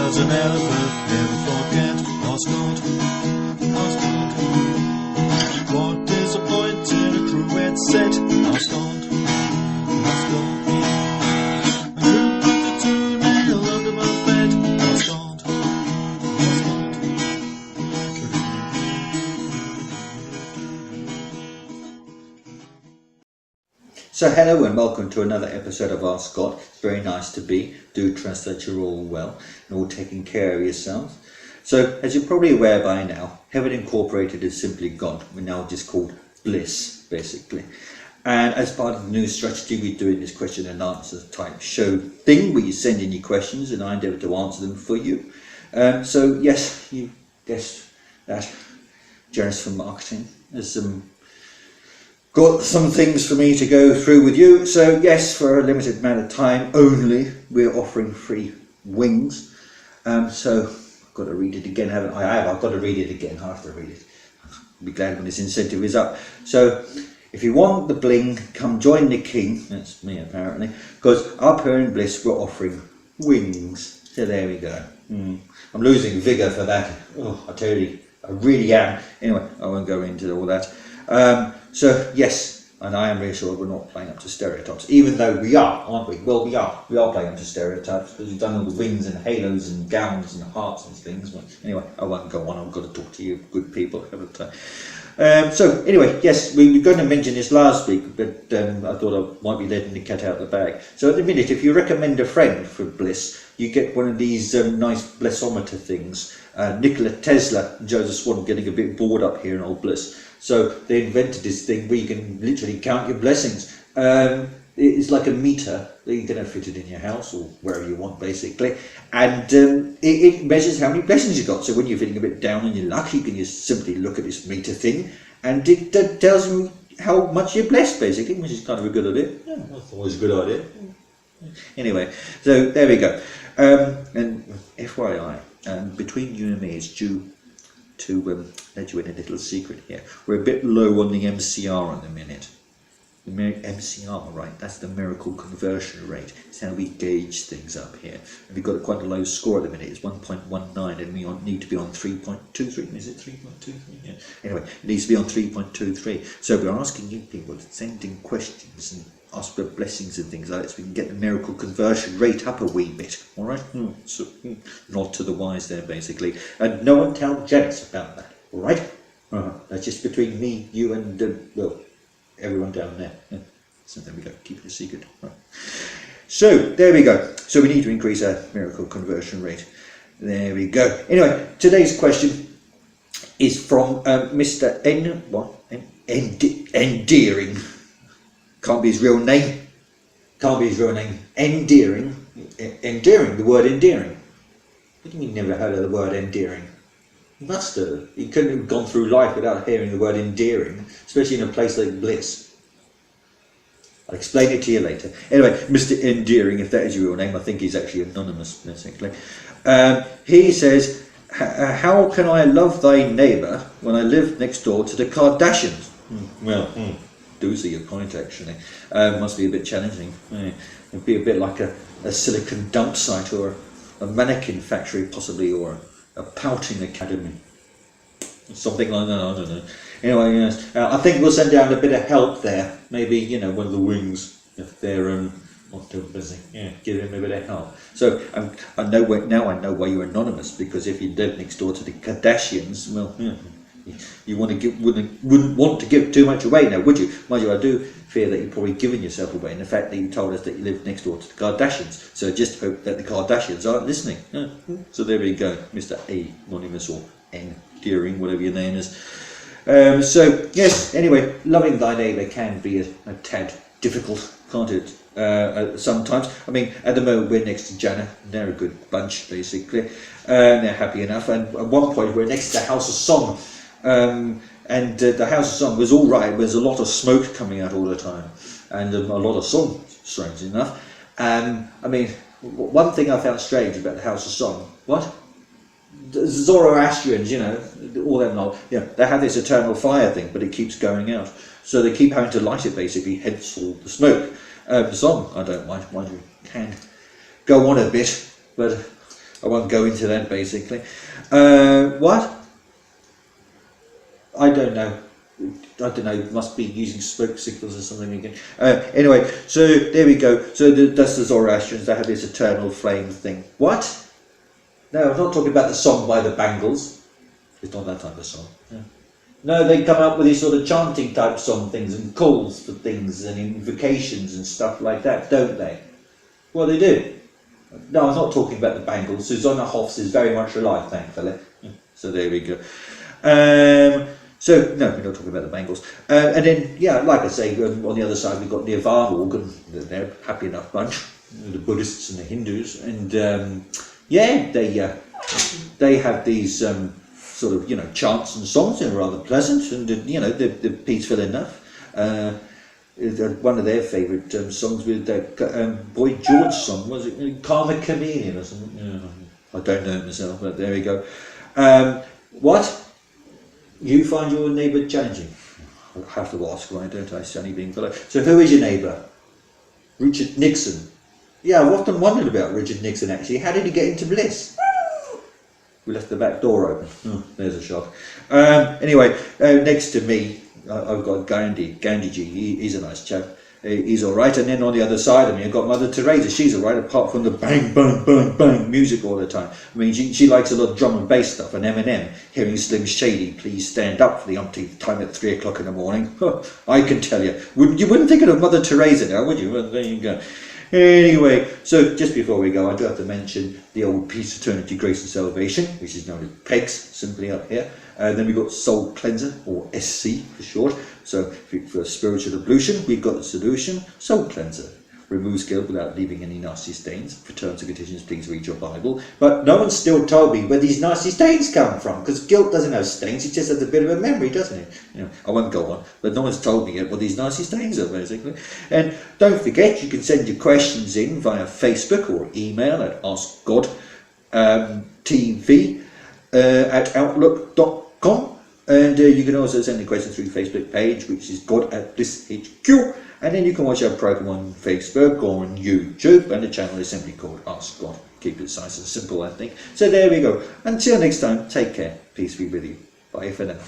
does an elephant never forget? Ask God, ask God. What is the point in a cruet set? Ask God, ask God. Who put the toenail under my bed? Ask God, ask God. So hello and welcome to another episode of Ask God. It's very nice to be. Do trust that you're all well and all taking care of yourselves. So as you're probably aware by now, Heaven Incorporated is simply gone. We're now just called Bliss, basically. And as part of the new strategy, we're doing this question and answer type show thing where you send in your questions and I endeavour to answer them for you. So yes, you guessed that. Janice from marketing has got some things for me to go through with you. So yes, for a limited amount of time only, we're offering free wings. So I've got to read it again, haven't I? I've got to read it again. I have to read it. I'll be glad when this incentive is up. So if you want the bling, come join the king. That's me apparently. Because up here in Bliss, we're offering wings. So there we go. I'm losing vigour for that. Oh, I tell you, I really am. Anyway, I won't go into all that. So yes, and I am reassured we're not playing up to stereotypes, even though we are, aren't we? Well, we are playing up to stereotypes because we've done all the wings and halos and gowns and hearts and things. But anyway, I won't go on. I've got to talk to you good people, haven't I? So anyway, yes, we were going to mention this last week, but I thought I might be letting the cat out of the bag. So at the minute, if you recommend a friend for Bliss, you get one of these nice Blissometer things. Nikola Tesla and Joseph Swan getting a bit bored up here in Old Bliss. So they invented this thing where you can literally count your blessings. It's like a meter that you can fit it in your house or wherever you want, basically. And it measures how many blessings you got. So when you're feeling a bit down on your luck, you can just simply look at this meter thing, and it tells you how much you're blessed, basically, which is kind of a good idea. Yeah, that's always a good idea. Anyway, so there we go. And FYI, between you and me, it's due to let you in a little secret here. We're a bit low on the MCR at the minute. The MCR, right? That's the miracle conversion rate. It's how we gauge things up here. And we've got quite a low score at the minute. It's 1.19, and we need to be on 3.23. Is it 3.23? Yeah. Anyway, it needs to be on 3.23. So we're asking you people to send in questions and ask for blessings and things like that, so we can get the miracle conversion rate up a wee bit. All right? So, nod to the wise there, basically. And no one tell Janice about that. All right? That's just between me, you, and well, everyone down there. So there we go. Keep it a secret. Right. So there we go. So we need to increase our miracle conversion rate. There we go. Anyway, today's question is from Mr. Endearing. Can't be his real name. Can't be his real name. Endearing. Endearing. The word endearing. What do you mean never heard of the word endearing? You must have. You couldn't have gone through life without hearing the word endearing, especially in a place like Bliss. I'll explain it to you later. Anyway, Mr. Endearing, if that is your real name, I think he's actually anonymous, basically. He says, how can I love thy neighbour when I live next door to the Kardashians? Do see your point, actually. Must be a bit challenging. It'd be a bit like a silicon dump site or a mannequin factory, possibly, or a pouting academy. Something like that, I don't know. Anyway, yes. I think we'll send down a bit of help there. Maybe, one of the wings, if they're not too busy. Yeah, give him a bit of help. So I know why you're anonymous, because if you live next door to the Kardashians, well, you wouldn't want to give too much away now, would you? Mind you, I do fear that you've probably given yourself away in the fact that you told us that you live next door to the Kardashians. So just hope that the Kardashians aren't listening. So there we go, Mr. Anonymous or Endearing, whatever your name is. So yes, anyway, loving thy neighbour can be a tad difficult, can't it? Sometimes. I mean, at the moment we're next to Jana. They're a good bunch, basically. They're happy enough. And at one point we're next to the House of Song. And the House of Song was all right. There's a lot of smoke coming out all the time, and a lot of song, strange enough. I mean, one thing I found strange about the House of Song, the Zoroastrians, all them lot, they have this eternal fire thing, but it keeps going out. So they keep having to light it, basically, hence all the smoke. The song, I don't mind you can go on a bit, but I won't go into that basically. What? I don't know. Must be using smoke signals or something again. Anyway, so there we go. So that's the Zoroastrians, they have this eternal flame thing. What? No, I'm not talking about the song by the Bangles. It's not that type of song. Yeah. No, they come up with these sort of chanting type song things and calls for things and invocations and stuff like that, don't they? Well, they do. No, I'm not talking about the Bangles. Susanna Hoffs is very much alive, thankfully. So there we go. So, no, we're not talking about the Bangles. And then, yeah, like I say, on the other side we've got Nirvana organ. They're a happy enough bunch, the Buddhists and the Hindus. And, yeah, they have these sort of, chants and songs that are rather pleasant and, they're peaceful enough. One of their favourite songs with that Boy George song, was it Karma Chameleon or something? I don't know it myself, but there we go. What? You find your neighbour challenging? I have to ask, why don't I? Sonny being below. So who is your neighbour? Richard Nixon. Yeah, I've often wondered about Richard Nixon actually. How did he get into Bliss? We left the back door open. Oh, there's a shock. Anyway, next to me, I've got Gandhiji. He's a nice chap. He's alright. And then on the other side of me, I've got Mother Teresa. She's alright, apart from the bang, bang, bang, bang music all the time. I mean, she likes a lot of drum and bass stuff. And Eminem, hearing Slim Shady, please stand up for the umpteenth time at 3 o'clock in the morning. I can tell you. You wouldn't think of Mother Teresa now, would you? Well, there you go. Anyway, so just before we go, I do have to mention the old Peace, Eternity, Grace and Salvation, which is known as PEGS, simply up here. Then we've got Soul Cleanser, or SC for short. So for spiritual ablution, we've got the solution, Soul Cleanser. Removes guilt without leaving any nasty stains. For terms and conditions, please read your Bible. But no one's still told me where these nasty stains come from, because guilt doesn't have stains, it just has a bit of a memory, doesn't it? I won't go on, but no one's told me yet what these nasty stains are, basically. And don't forget, you can send your questions in via Facebook or email at AskGodTV at outlook.com. And you can also send the questions through the Facebook page, which is God at Bliss HQ. And then you can watch our program on Facebook or on YouTube, and the channel is simply called Ask God. Keep it nice and simple, I think. So there we go. Until next time, take care. Peace be with you. Bye for now.